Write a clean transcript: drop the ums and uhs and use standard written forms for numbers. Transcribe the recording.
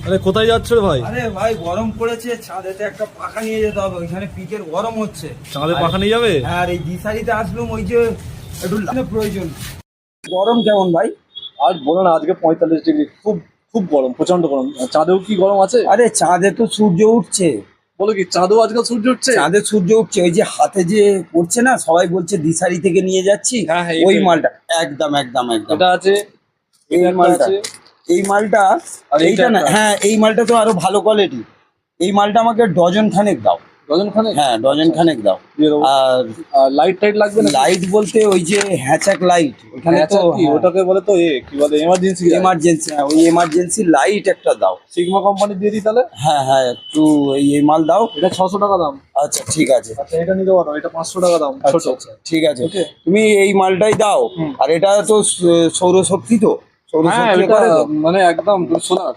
আরে কোথায় যাচ্ছ রে ভাই? আরে ভাই গরম পড়েছে, ছাদেতে একটা পাখা নিয়ে যেতে হবে, ওইখানে পিকের গরম হচ্ছে। চাঁদে পাখা নিয়ে যাবে? হ্যাঁ, আর এই দিশারিতে আসলাম, ওই যে একটু প্রয়োজন। গরম কেমন ভাই? আর বলো না, আজকে 45 ডিগ্রি, খুব খুব গরম, প্রচন্ড গরম। চাঁদেও কি গরম আছে? আরে চাঁদে তো সূর্য উঠছে। বলো কি, চাঁদেও আজকাল সূর্য উঠছে? চাঁদে সূর্য উঠছে, ওই যে হাতে যে পড়ছে না, সবাই বলছে দিশারি থেকে নিয়ে যাচ্ছি। হ্যাঁ, হ্যাঁ, ওই এইটাই। মালটা একদম একদম একদম এটা আছে, এই এটা একটা মালটা আছে। এই মালটা আর এইটা এইটা না, একটা। হ্যাঁ এই মালটা তো আরো ভালো কোয়ালিটি। এই মালটা আমাকে ডজন খানেক দাও। ডজন খানে? হ্যাঁ ডজন খানেক দাও। দিয়ে দেবো। আর আর লাইট টাইট লাগবে না? লাইট বলতে ওই যে হ্যাচাক লাইট, ওখানে তো কি ওটাকে বলে তো, কি বলে, এমার্জেন্সি। এমার্জেন্সি, ওই এমার্জেন্সি লাইট একটা দাও। সিগমা কোম্পানি দিয়ে দিই তাহলে। হ্যাঁ হ্যাঁ, একটু এই মাল দাও। এটা 600 টাকা দাম। আচ্ছা ঠিক আছে। আচ্ছা, এটা নিতে পারো, এটা 500 টাকা দাম, ছোট। আচ্ছা আচ্ছা ঠিক আছে, ওকে। তুমি এই মালটাই দাও। হুম। আর এটা তো সৌরশক্তি, তো হ্যাঁ, সৌরশক্তি এটা করে তো? মানে একদম সোলার।